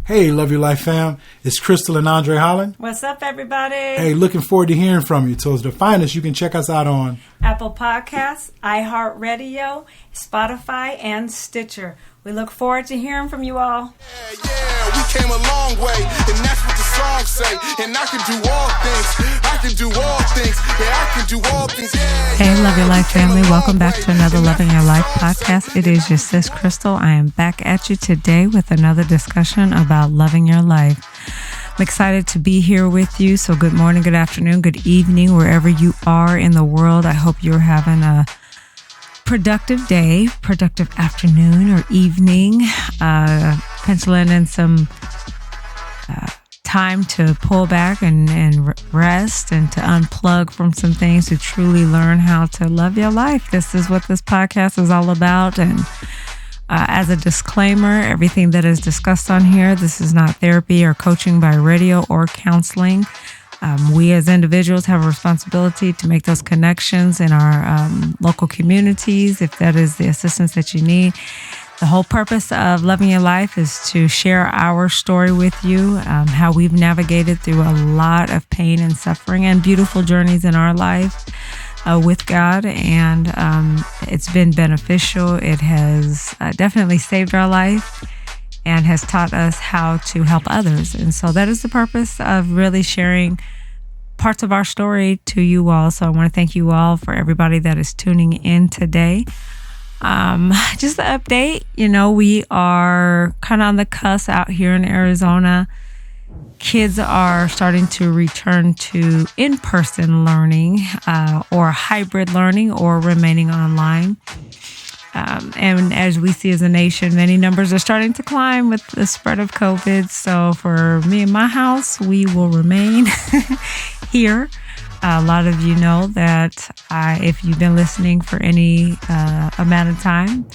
Hey, Love Your Life fam. It's Crystal and Andre Holland. What's up, everybody? Hey, looking forward to hearing from you. So to find us, you can check us out on Apple Podcasts, iHeartRadio, Spotify, and Stitcher. We look forward to hearing from you all. Yeah, we came a long way, and that's what the song say. And I can do all things. I can do all things. Yeah, I can do all things. Yeah, hey, Love Your Life family. Welcome back to another Loving Your Life podcast. It is your sis, Crystal. I am back at you today with another discussion about loving your life. I'm excited to be here with you. So good morning, good afternoon, good evening, wherever you are in the world. I hope you're having a productive day, productive afternoon or evening, penciling in some time to pull back and rest and to unplug from some things to truly learn how to love your life. This is what this podcast is all about. And as a disclaimer, everything that is discussed on here, this is not therapy or coaching by radio or counseling. We as individuals have a responsibility to make those connections in our local communities if that is the assistance that you need. The whole purpose of Loving Your Life is to share our story with you, how we've navigated through a lot of pain and suffering and beautiful journeys in our life with God. And it's been beneficial. It has definitely saved our life and has taught us how to help others. And so that is the purpose of really sharing parts of our story to you all. So I want to thank you all for everybody that is tuning in today. Just an update, we are kind of on the cusp out here in Arizona. Kids are starting to return to in-person learning or hybrid learning or remaining online. And as we see as a nation, many numbers are starting to climb with the spread of COVID. So for me and my house, we will remain here. A lot of you know that if you've been listening for any amount of time,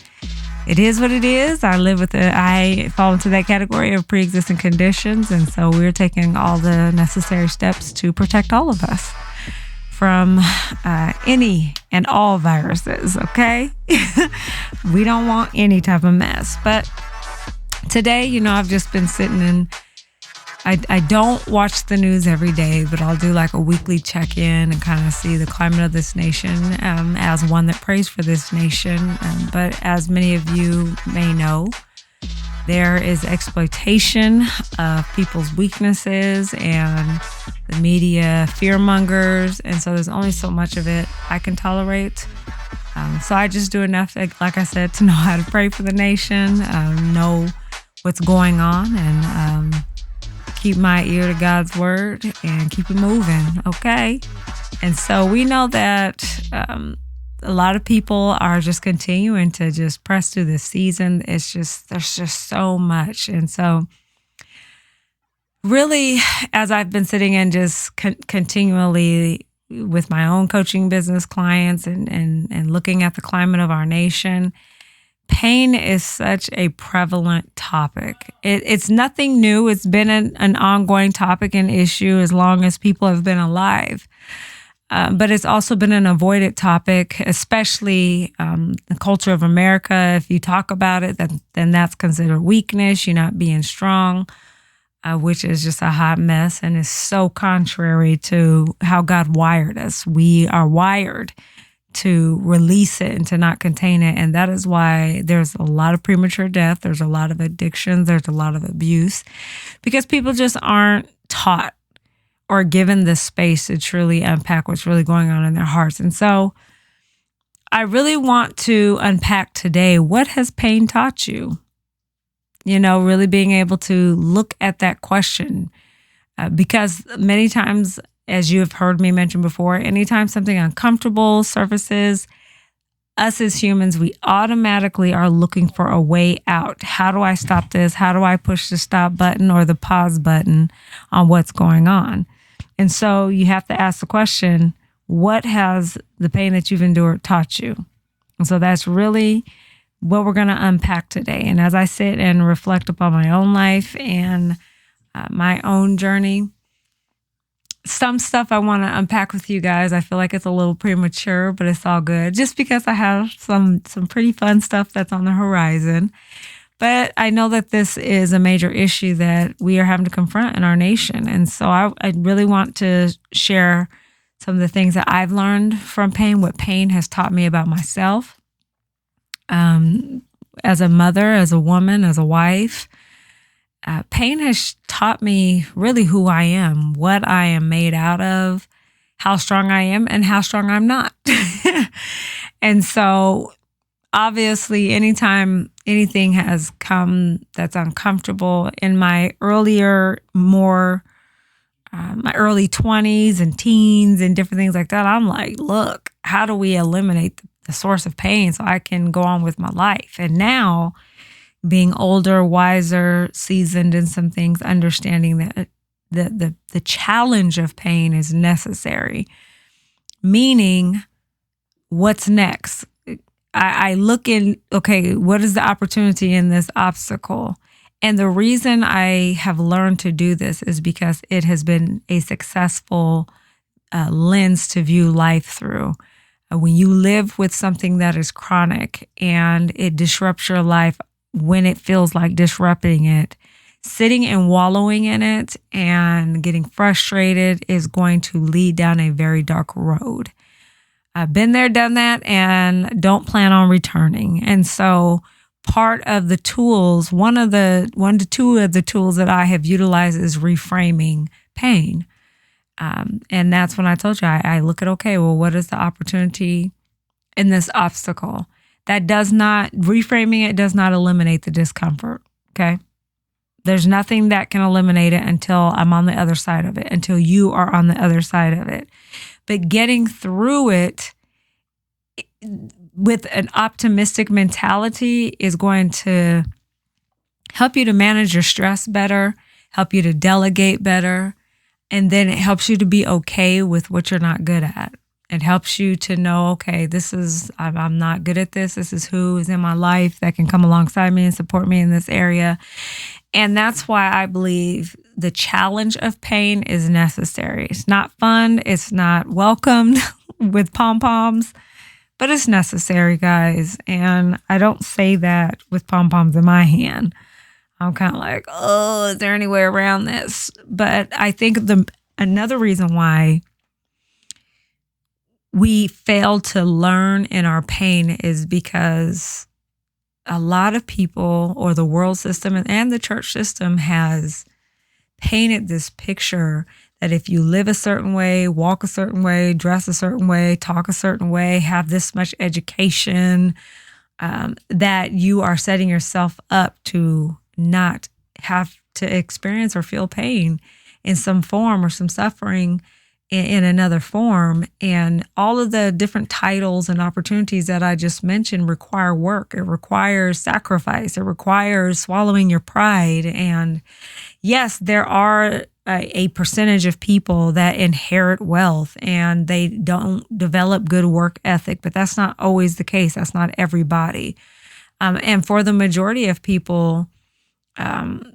it is what it is. I fall into that category of pre-existing conditions. And so we're taking all the necessary steps to protect all of us from any and all viruses, okay? We don't want any type of mess. But today, I've just been sitting in, I don't watch the news every day, but I'll do like a weekly check-in and kind of see the climate of this nation as one that prays for this nation. But as many of you may know, there is exploitation of people's weaknesses and the media fear-mongers. And so there's only so much of it I can tolerate. So I just do enough, like I said, to know how to pray for the nation, know what's going on, and keep my ear to God's word and keep it moving, okay? And so we know that a lot of people are just continuing to just press through this season. There's just so much. And so really, as I've been sitting and just continually with my own coaching business clients and looking at the climate of our nation, pain is such a prevalent topic. It's nothing new. It's been an ongoing topic and issue as long as people have been alive. But it's also been an avoided topic, especially the culture of America. If you talk about it, then that's considered weakness. You're not being strong, which is just a hot mess and is so contrary to how God wired us. We are wired to release it and to not contain it. And that is why there's a lot of premature death. There's a lot of addictions. There's a lot of abuse because people just aren't taught or given the space to truly unpack what's really going on in their hearts. And so I really want to unpack today, what has pain taught you? Really being able to look at that question because many times, as you have heard me mention before, anytime something uncomfortable surfaces, us as humans, we automatically are looking for a way out. How do I stop this? How do I push the stop button or the pause button on what's going on? And so you have to ask the question, what has the pain that you've endured taught you? And so that's really what we're going to unpack today. And as I sit and reflect upon my own life and my own journey, some stuff I want to unpack with you guys. I feel like it's a little premature, but it's all good. Just because I have some pretty fun stuff that's on the horizon. But I know that this is a major issue that we are having to confront in our nation. And so I really want to share some of the things that I've learned from pain, what pain has taught me about myself, as a mother, as a woman, as a wife. Pain has taught me really who I am, what I am made out of, how strong I am, and how strong I'm not. And so obviously, anytime anything has come that's uncomfortable in my earlier, my early 20s and teens and different things like that, I'm like, look, how do we eliminate the source of pain so I can go on with my life? And now, being older, wiser, seasoned in some things, understanding that the challenge of pain is necessary, meaning what's next? I look in, okay, what is the opportunity in this obstacle? And the reason I have learned to do this is because it has been a successful lens to view life through. When you live with something that is chronic and it disrupts your life when it feels like disrupting it, sitting and wallowing in it and getting frustrated is going to lead down a very dark road. I've been there, done that, and don't plan on returning. And so part of the tools, one to two of the tools that I have utilized is reframing pain. And that's when I told you, I look at, okay, well, what is the opportunity in this obstacle? Reframing it does not eliminate the discomfort, okay? There's nothing that can eliminate it until I'm on the other side of it, until you are on the other side of it. But getting through it with an optimistic mentality is going to help you to manage your stress better, help you to delegate better, and then it helps you to be okay with what you're not good at. It helps you to know, okay, I'm not good at this. This is who is in my life that can come alongside me and support me in this area. And that's why I believe the challenge of pain is necessary. It's not fun. It's not welcomed with pom-poms, but it's necessary, guys. And I don't say that with pom-poms in my hand. I'm kind of like, oh, is there any way around this? But I think another reason why we fail to learn in our pain is because a lot of people, or the world system and the church system, has painted this picture that if you live a certain way, walk a certain way, dress a certain way, talk a certain way, have this much education, that you are setting yourself up to not have to experience or feel pain in some form or some suffering in another form. And all of the different titles and opportunities that I just mentioned require work. It requires sacrifice. It requires swallowing your pride. And yes, there are a percentage of people that inherit wealth and they don't develop good work ethic, but that's not always the case. That's not everybody. And for the majority of people,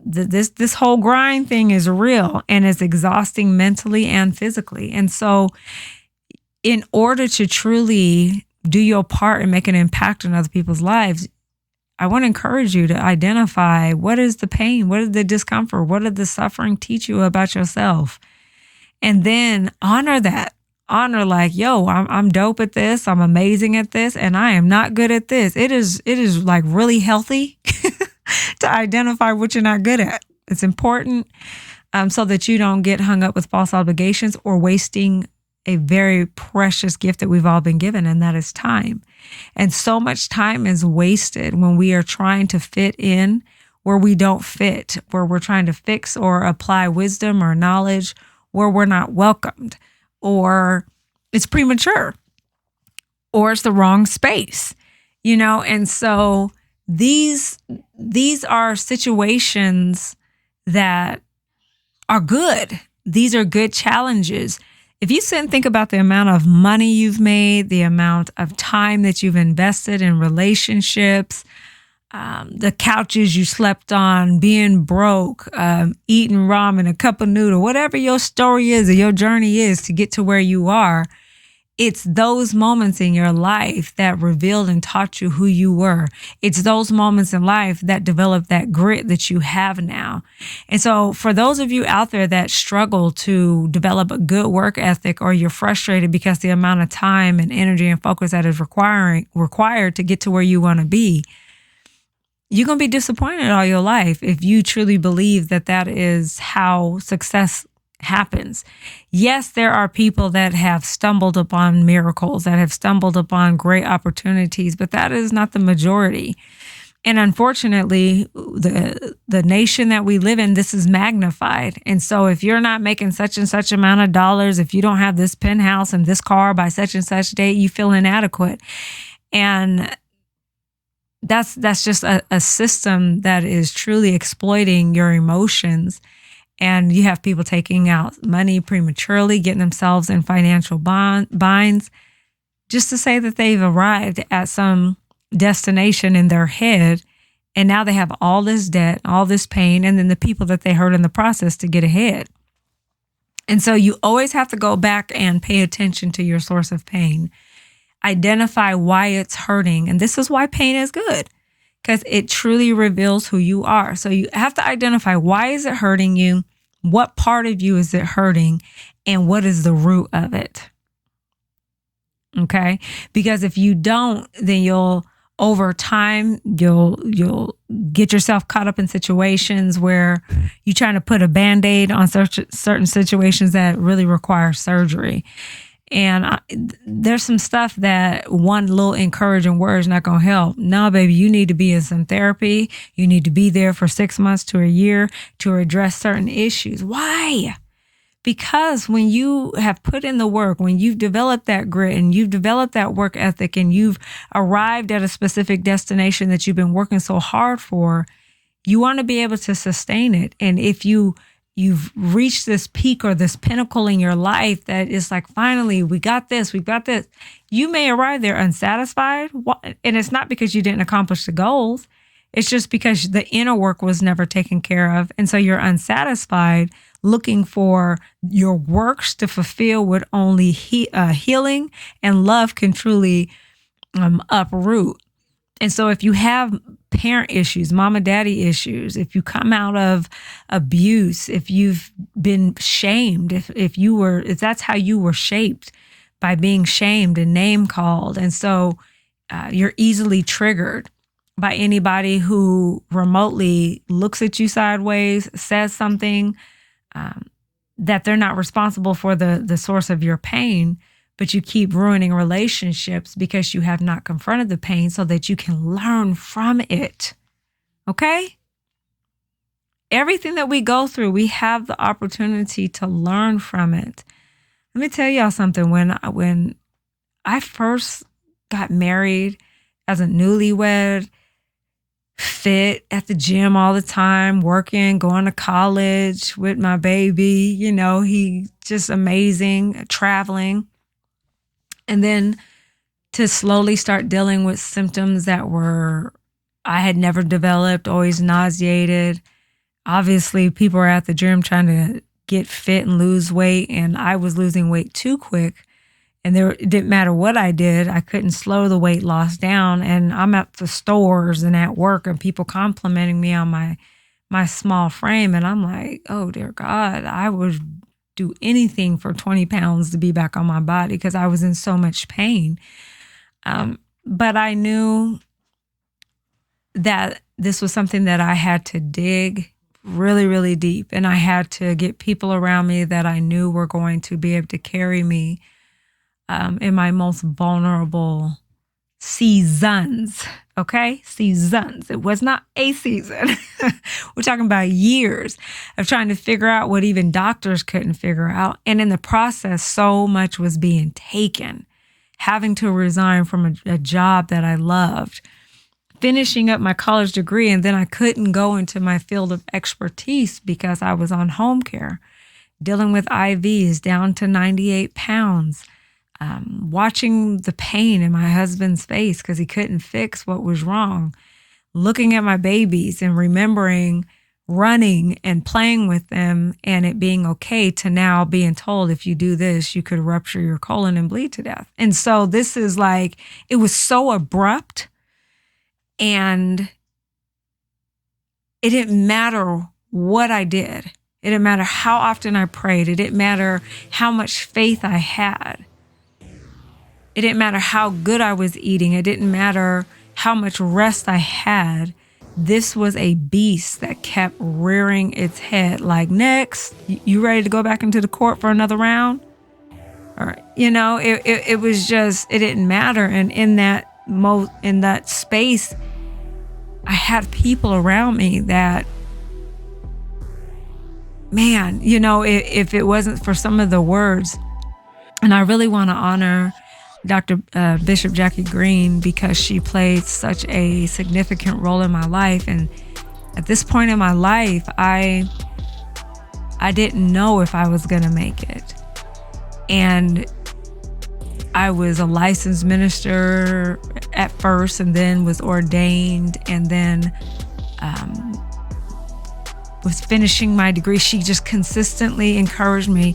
this whole grind thing is real and it's exhausting mentally and physically. And so in order to truly do your part and make an impact on other people's lives, I want to encourage you to identify what is the pain, what is the discomfort, what did the suffering teach you about yourself? And then honor that. Honor like, yo, I'm dope at this, I'm amazing at this, and I am not good at this. It is like really healthy to identify what you're not good at. It's important so that you don't get hung up with false obligations or wasting a very precious gift that we've all been given, and that is time. And so much time is wasted when we are trying to fit in where we don't fit, where we're trying to fix or apply wisdom or knowledge where we're not welcomed, or it's premature, or it's the wrong space, And so these are situations that are good. These are good challenges. If you sit and think about the amount of money you've made, the amount of time that you've invested in relationships, the couches you slept on, being broke, eating ramen, a cup of noodle, whatever your story is or your journey is to get to where you are, It's those moments in your life that revealed and taught you who you were. It's those moments in life that developed that grit that you have now. And so for those of you out there that struggle to develop a good work ethic, or you're frustrated because the amount of time and energy and focus that is required to get to where you want to be, you're going to be disappointed all your life if you truly believe that that is how success happens. Yes, there are people that have stumbled upon miracles, that have stumbled upon great opportunities, but that is not the majority. And unfortunately, the nation that we live in, this is magnified. And so if you're not making such and such amount of dollars, if you don't have this penthouse and this car by such and such date, you feel inadequate. And that's just a system that is truly exploiting your emotions. And you have people taking out money prematurely, getting themselves in financial binds, just to say that they've arrived at some destination in their head. And now they have all this debt, all this pain, and then the people that they hurt in the process to get ahead. And so you always have to go back and pay attention to your source of pain. Identify why it's hurting. And this is why pain is good, because it truly reveals who you are. So you have to identify, why is it hurting you? What part of you is it hurting? And what is the root of it? Okay? Because if you don't, then over time, you'll get yourself caught up in situations where you're trying to put a Band-Aid on certain situations that really require surgery. And there's some stuff that one little encouraging word is not going to help. No, baby, you need to be in some therapy. You need to be there for 6 months to a year to address certain issues. Why? Because when you have put in the work, when you've developed that grit and you've developed that work ethic and you've arrived at a specific destination that you've been working so hard for, you want to be able to sustain it. And if you've reached this peak or this pinnacle in your life that is like, finally, we've got this. You may arrive there unsatisfied. And it's not because you didn't accomplish the goals. It's just because the inner work was never taken care of. And so you're unsatisfied, looking for your works to fulfill what only healing and love can truly uproot. And so if you have parent issues, mama, daddy issues, if you come out of abuse, if you've been shamed, if that's how you were shaped, by being shamed and name called. And so you're easily triggered by anybody who remotely looks at you sideways, says something that they're not responsible for the source of your pain, but you keep ruining relationships because you have not confronted the pain so that you can learn from it. Okay? Everything that we go through, we have the opportunity to learn from it. Let me tell y'all something. When I first got married as a newlywed, fit at the gym all the time, working, going to college with my baby, he just amazing, traveling. And then to slowly start dealing with symptoms that I had never developed, always nauseated. Obviously, people were at the gym trying to get fit and lose weight, and I was losing weight too quick. And it didn't matter what I did, I couldn't slow the weight loss down. And I'm at the stores and at work and people complimenting me on my small frame. And I'm like, oh, dear God, I would do anything for 20 pounds to be back on my body because I was in so much pain. But I knew that this was something that I had to dig really, really deep. And I had to get people around me that I knew were going to be able to carry me in my most vulnerable seasons. Okay? Seasons. It was not a season. We're talking about years of trying to figure out what even doctors couldn't figure out. And in the process, so much was being taken. Having to resign from a job that I loved. Finishing up my college degree, and then I couldn't go into my field of expertise because I was on home care. Dealing with IVs down to 98 pounds. Watching the pain in my husband's face because he couldn't fix what was wrong. Looking at my babies and remembering running and playing with them and it being okay to now being told if you do this, you could rupture your colon and bleed to death. And so this is like, it was so abrupt, and it didn't matter what I did. It didn't matter how often I prayed. It didn't matter how much faith I had. It didn't matter how good I was eating. It didn't matter how much rest I had. This was a beast that kept rearing its head like, next, you ready to go back into the court for another round? Or, it was just, it didn't matter. And in that space, I had people around me that, man, if it wasn't for some of the words, and I really want to honor Dr. Bishop Jackie Green, because she played such a significant role in my life. And at this point in my life, I didn't know if I was going to make it. And I was a licensed minister at first, and then was ordained, and then was finishing my degree. She just consistently encouraged me,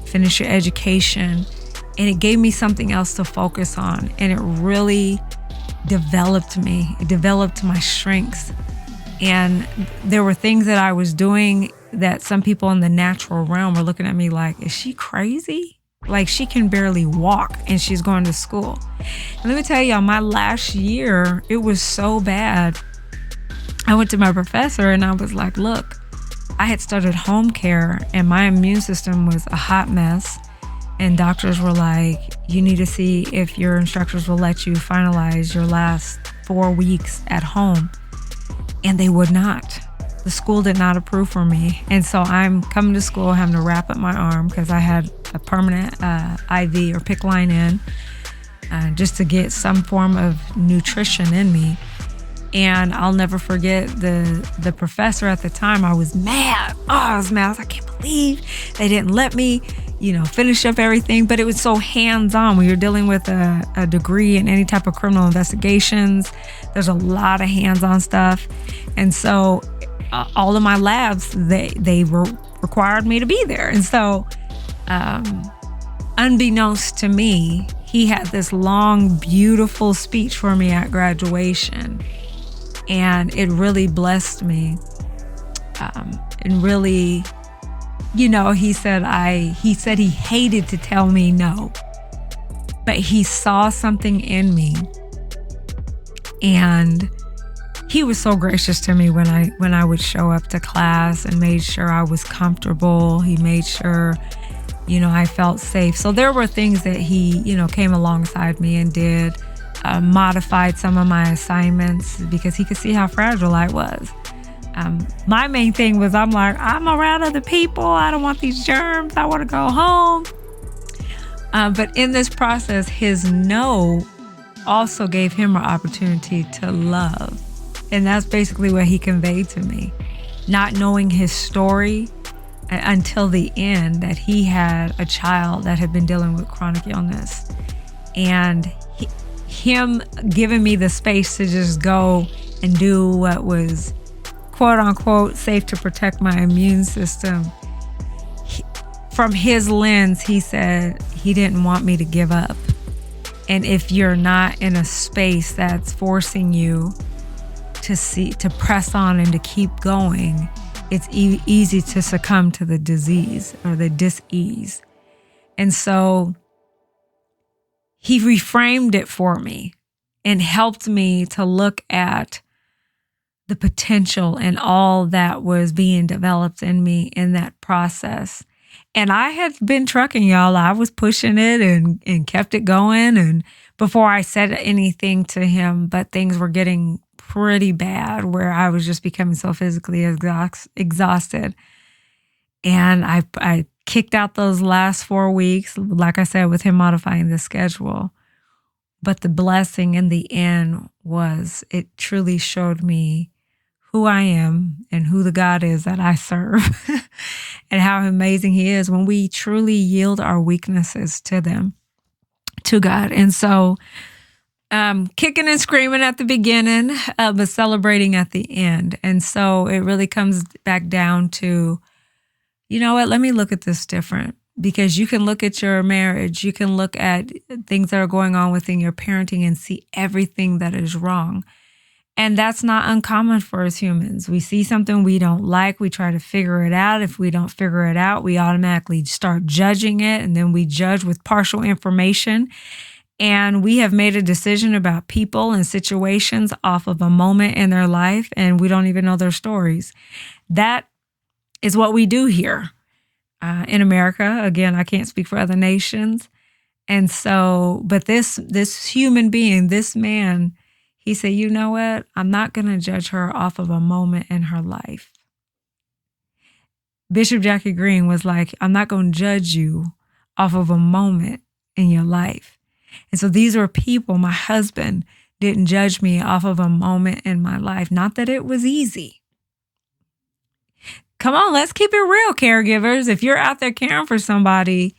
finish your education. And it gave me something else to focus on. And it really developed me. It developed my strengths. And there were things that I was doing that some people in the natural realm were looking at me like, is she crazy? Like, she can barely walk and she's going to school. And let me tell y'all, my last year, it was so bad. I went to my professor and I was like, look, I had started home care and my immune system was a hot mess. And doctors were like, you need to see if your instructors will let you finalize your last 4 weeks at home. And they would not. The school did not approve for me. And so I'm coming to school having to wrap up my arm because I had a permanent IV or PICC line in just to get some form of nutrition in me. And I'll never forget the professor at the time. I was mad. I was like, I can't believe they didn't let me finish up everything. But it was so hands-on. When you're dealing with a degree in any type of criminal investigations, there's a lot of hands-on stuff. And so all of my labs, they required me to be there. And so unbeknownst to me, he had this long, beautiful speech for me at graduation. And it really blessed me. And really, he said he hated to tell me no, but he saw something in me. And he was so gracious to me when I would show up to class and made sure I was comfortable. He made sure, I felt safe. So there were things that he, came alongside me and did, modified some of my assignments because he could see how fragile I was. My main thing was I'm around other people. I don't want these germs. I want to go home. But in this process, his no also gave him an opportunity to love. And that's basically what he conveyed to me. Not knowing his story until the end, that he had a child that had been dealing with chronic illness. And him giving me the space to just go and do what was quote unquote safe to protect my immune system. From his lens, he said he didn't want me to give up. And if you're not in a space that's forcing you to press on and to keep going, it's easy to succumb to the disease or the dis-ease. And so he reframed it for me and helped me to look at the potential and all that was being developed in me in that process. And I had been trucking, y'all. I was pushing it and kept it going. And before I said anything to him, but things were getting pretty bad where I was just becoming so physically exhausted. And I kicked out those last 4 weeks, like I said, with him modifying the schedule. But the blessing in the end was it truly showed me who I am and who the God is that I serve and how amazing he is when we truly yield our weaknesses to God. And so kicking and screaming at the beginning, but celebrating at the end. And so it really comes back down to, you know what, let me look at this different. Because you can look at your marriage, you can look at things that are going on within your parenting and see everything that is wrong. And that's not uncommon for us humans. We see something we don't like, we try to figure it out. If we don't figure it out, we automatically start judging it, and then we judge with partial information. And we have made a decision about people and situations off of a moment in their life, and we don't even know their stories. That is what we do here. In America. Again, I can't speak for other nations. And so, but this human being, this man, he said, you know what? I'm not going to judge her off of a moment in her life. Bishop Jackie Green was like, I'm not going to judge you off of a moment in your life. And so these were people, my husband didn't judge me off of a moment in my life. Not that it was easy. Come on, let's keep it real, caregivers. If you're out there caring for somebody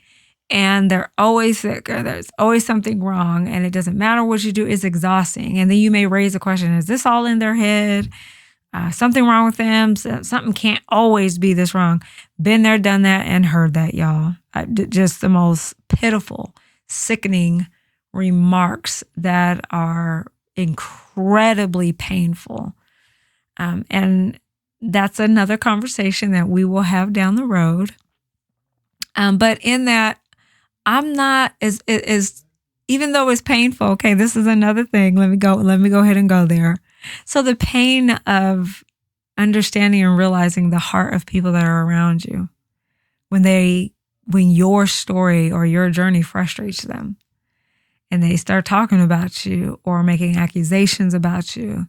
and they're always sick or there's always something wrong and it doesn't matter what you do, it's exhausting. And then you may raise a question, is this all in their head? Something wrong with them? Something can't always be this wrong. Been there, done that, and heard that, y'all. Just the most pitiful, sickening remarks that are incredibly painful. And that's another conversation that we will have down the road. But in that, I'm not as even though it's painful. Okay, this is another thing. Let me go ahead and go there. So the pain of understanding and realizing the heart of people that are around you when your story or your journey frustrates them and they start talking about you or making accusations about you.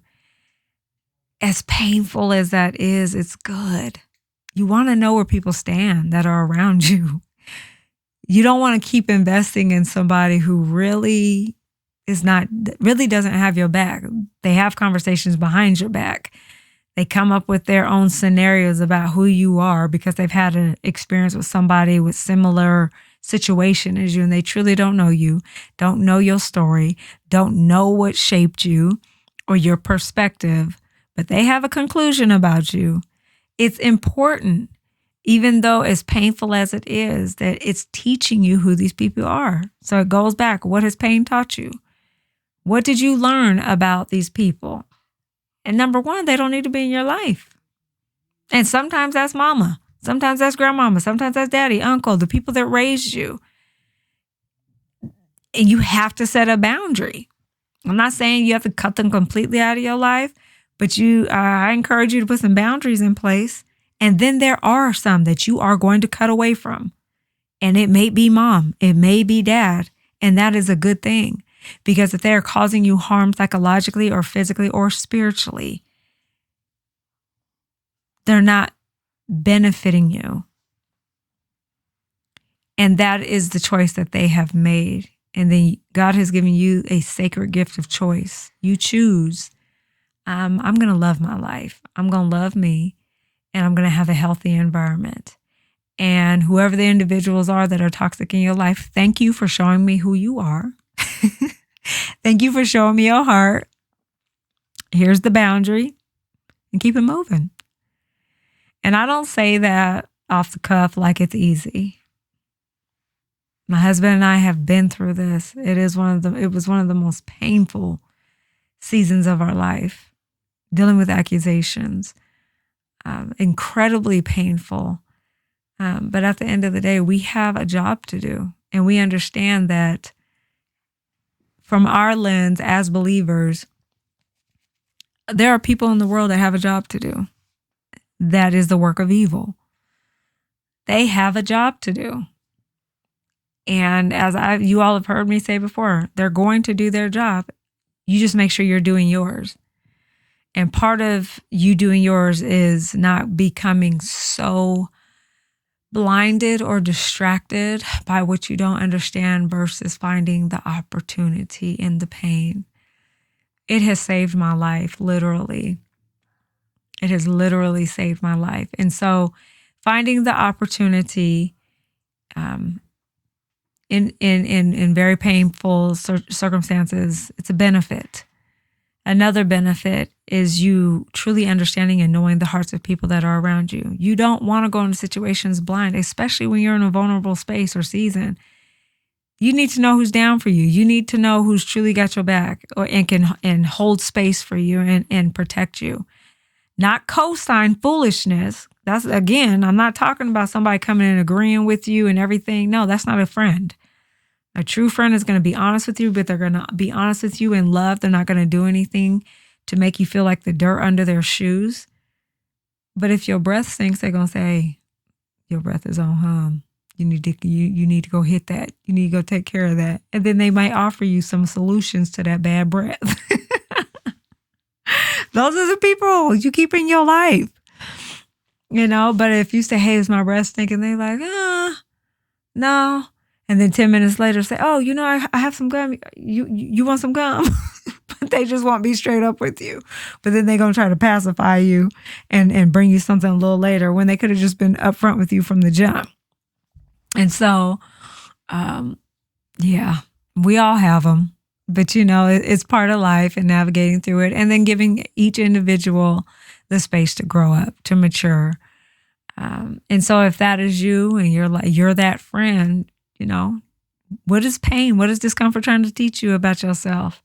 As painful as that is, it's good. You want to know where people stand that are around you. You don't want to keep investing in somebody who really doesn't have your back. They have conversations behind your back. They come up with their own scenarios about who you are because they've had an experience with somebody with similar situation as you, and they truly don't know you, don't know your story, don't know what shaped you or your perspective. But they have a conclusion about you. It's important, even though as painful as it is, that it's teaching you who these people are. So it goes back. What has pain taught you? What did you learn about these people? And number one, they don't need to be in your life. And sometimes that's mama. Sometimes that's grandmama. Sometimes that's daddy, uncle, the people that raised you. And you have to set a boundary. I'm not saying you have to cut them completely out of your life, but I encourage you to put some boundaries in place. And then there are some that you are going to cut away from. And it may be mom, it may be dad. And that is a good thing. Because if they're causing you harm psychologically or physically or spiritually, they're not benefiting you. And that is the choice that they have made. And then God has given you a sacred gift of choice. You choose. I'm going to love my life. I'm going to love me, and I'm going to have a healthy environment. And whoever the individuals are that are toxic in your life, thank you for showing me who you are. Thank you for showing me your heart. Here's the boundary, and keep it moving. And I don't say that off the cuff like it's easy. My husband and I have been through this. It was one of the most painful seasons of our life. Dealing with accusations, incredibly painful. But at the end of the day, we have a job to do. And we understand that from our lens as believers, there are people in the world that have a job to do. That is the work of evil. They have a job to do. And as you all have heard me say before, they're going to do their job. You just make sure you're doing yours. And part of you doing yours is not becoming so blinded or distracted by what you don't understand versus finding the opportunity in the pain. It has saved my life, literally. It has literally saved my life. And so finding the opportunity in very painful circumstances, it's a benefit. Another benefit is you truly understanding and knowing the hearts of people that are around you. You don't want to go into situations blind, especially when you're in a vulnerable space or season. You need to know who's down for you. You need to know who's truly got your back and can hold space for you and protect you. Not co-sign foolishness. That's, again, I'm not talking about somebody coming and agreeing with you and everything. No, that's not a friend. A true friend is going to be honest with you, but they're going to be honest with you in love. They're not going to do anything to make you feel like the dirt under their shoes. But if your breath stinks, they're going to say, hey, your breath is on hum. You need to go hit that. You need to go take care of that. And then they might offer you some solutions to that bad breath. Those are the people you keep in your life. But if you say, hey, is my breath stinking? They're like, no. And then 10 minutes later say, oh, I have some gum. You want some gum? But they just won't be straight up with you. But then they're going to try to pacify you and bring you something a little later when they could have just been upfront with you from the jump. And so, we all have them. But, it's part of life and navigating through it, and then giving each individual the space to grow up, to mature. And so if that is you and you're that friend, what is pain? What is discomfort trying to teach you about yourself?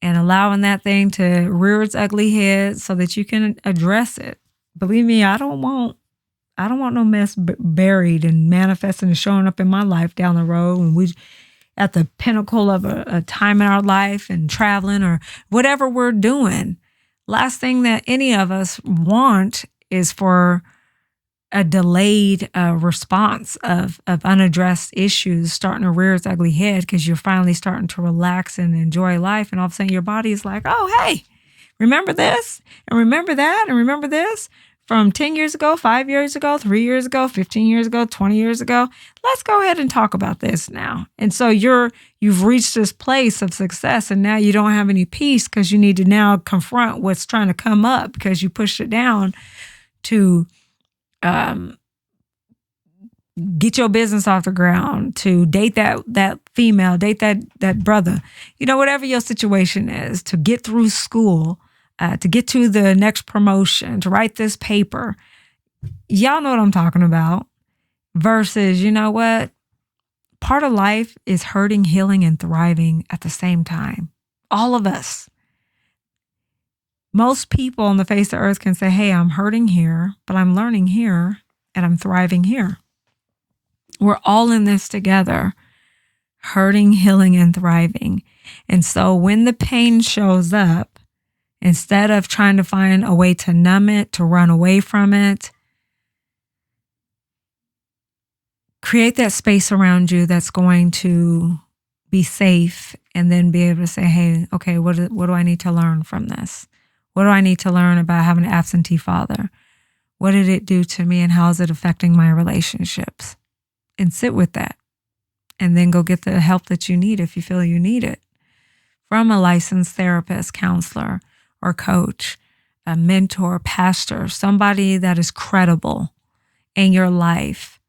And allowing that thing to rear its ugly head so that you can address it. Believe me, I don't want no mess buried and manifesting and showing up in my life down the road when we at the pinnacle of a time in our life and traveling or whatever we're doing. Last thing that any of us want is for a delayed response of unaddressed issues starting to rear its ugly head because you're finally starting to relax and enjoy life. And all of a sudden your body is like, oh, hey, remember this and remember that and remember this from 10 years ago, 5 years ago, 3 years ago, 15 years ago, 20 years ago. Let's go ahead and talk about this now. And so you've reached this place of success, and now you don't have any peace because you need to now confront what's trying to come up because you pushed it down to get your business off the ground, to date that female, date that brother, whatever your situation is, to get through school, to get to the next promotion, to write this paper. Y'all know what I'm talking about. Versus, what? Part of life is hurting, healing, and thriving at the same time. All of us. Most people on the face of the earth can say, hey, I'm hurting here, but I'm learning here, and I'm thriving here. We're all in this together, hurting, healing, and thriving. And so when the pain shows up, instead of trying to find a way to numb it, to run away from it, create that space around you that's going to be safe, and then be able to say, hey, okay, what do I need to learn from this? What do I need to learn about having an absentee father? What did it do to me, and how is it affecting my relationships? And sit with that, and then go get the help that you need if you feel you need it from a licensed therapist, counselor, or coach, a mentor, pastor, somebody that is credible in your life,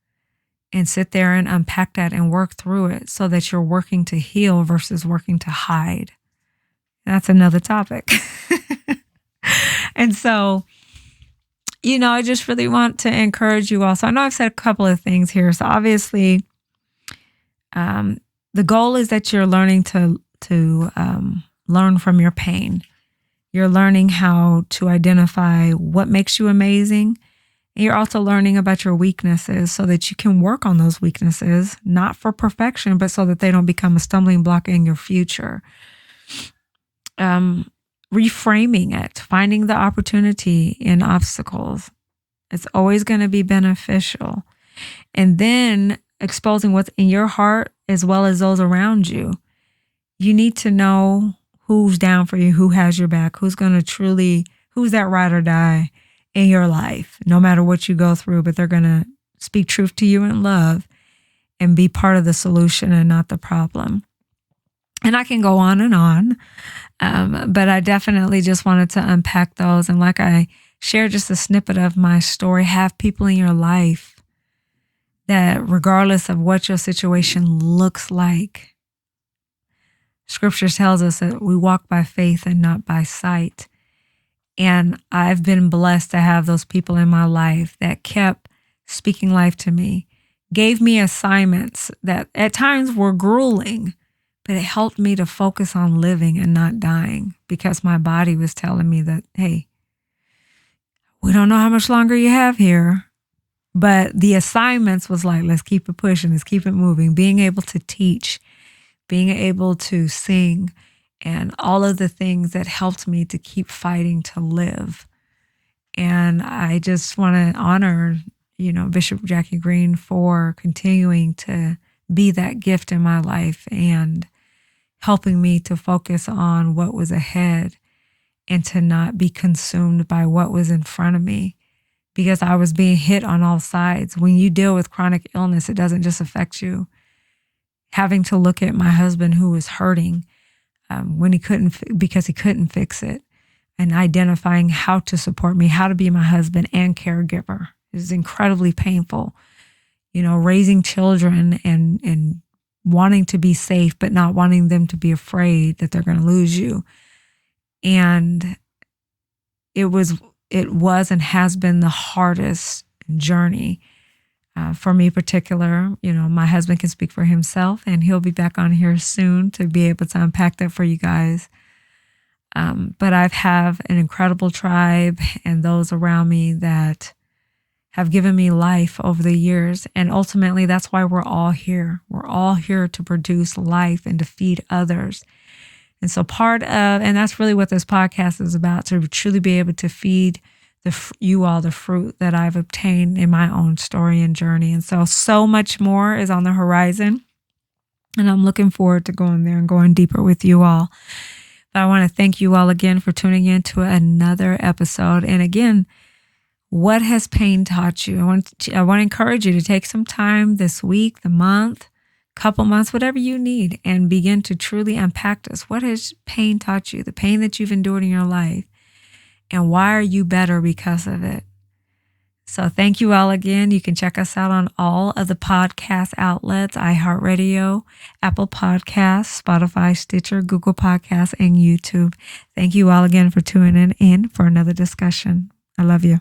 and sit there and unpack that and work through it so that you're working to heal versus working to hide. That's another topic. And so, I just really want to encourage you all. So I know I've said a couple of things here. So obviously, the goal is that you're learning to learn from your pain. You're learning how to identify what makes you amazing. And you're also learning about your weaknesses so that you can work on those weaknesses, not for perfection, but so that they don't become a stumbling block in your future. Reframing it, finding the opportunity in obstacles. It's always going to be beneficial. And then exposing what's in your heart as well as those around you. You need to know who's down for you, who has your back, who's that ride or die in your life, no matter what you go through, but they're going to speak truth to you in love and be part of the solution and not the problem. And I can go on and on, but I definitely just wanted to unpack those. And like I shared just a snippet of my story, have people in your life that regardless of what your situation looks like, Scripture tells us that we walk by faith and not by sight. And I've been blessed to have those people in my life that kept speaking life to me, gave me assignments that at times were grueling, but it helped me to focus on living and not dying, because my body was telling me that, hey, we don't know how much longer you have here. But the assignments was like, let's keep it pushing, let's keep it moving, being able to teach, being able to sing, and all of the things that helped me to keep fighting to live. And I just want to honor, Bishop Jackie Green for continuing to be that gift in my life and helping me to focus on what was ahead and to not be consumed by what was in front of me, because I was being hit on all sides. When you deal with chronic illness, it doesn't just affect you. Having to look at my husband who was hurting when because he couldn't fix it, and identifying how to support me, how to be my husband and caregiver. It was incredibly painful. Raising children and wanting to be safe, but not wanting them to be afraid that they're going to lose you. And it was and has been the hardest journey for me particular. My husband can speak for himself, and he'll be back on here soon to be able to unpack that for you guys. But I have an incredible tribe and those around me that have given me life over the years. And ultimately, that's why we're all here. We're all here to produce life and to feed others. And so and that's really what this podcast is about, to truly be able to feed you all the fruit that I've obtained in my own story and journey. And so much more is on the horizon. And I'm looking forward to going there and going deeper with you all. But I want to thank you all again for tuning in to another episode. And again, what has pain taught you? I want to encourage you to take some time this week, the month, couple months, whatever you need, and begin to truly unpack this. What has pain taught you? The pain that you've endured in your life. And why are you better because of it? So thank you all again. You can check us out on all of the podcast outlets: iHeartRadio, Apple Podcasts, Spotify, Stitcher, Google Podcasts, and YouTube. Thank you all again for tuning in for another discussion. I love you.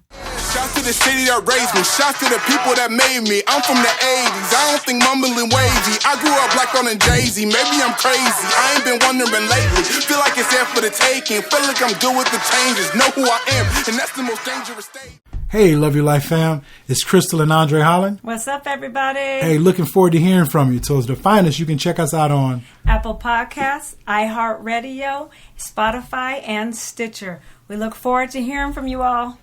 Shout to the city that raised me. Shout to the people that made me. I'm from the 80s. I don't think mumbling wavy. I grew up like on a Jay-Z. Maybe I'm crazy. I ain't been wondering lately. Feel like it's there for the taking. Feel like I'm good with the changes. Know who I am. And that's the most dangerous state. Hey, Love Your Life fam. It's Crystal and Andre Holland. What's up, everybody? Hey, looking forward to hearing from you. So to find us, you can check us out on Apple Podcasts, iHeartRadio, Spotify, and Stitcher. We look forward to hearing from you all.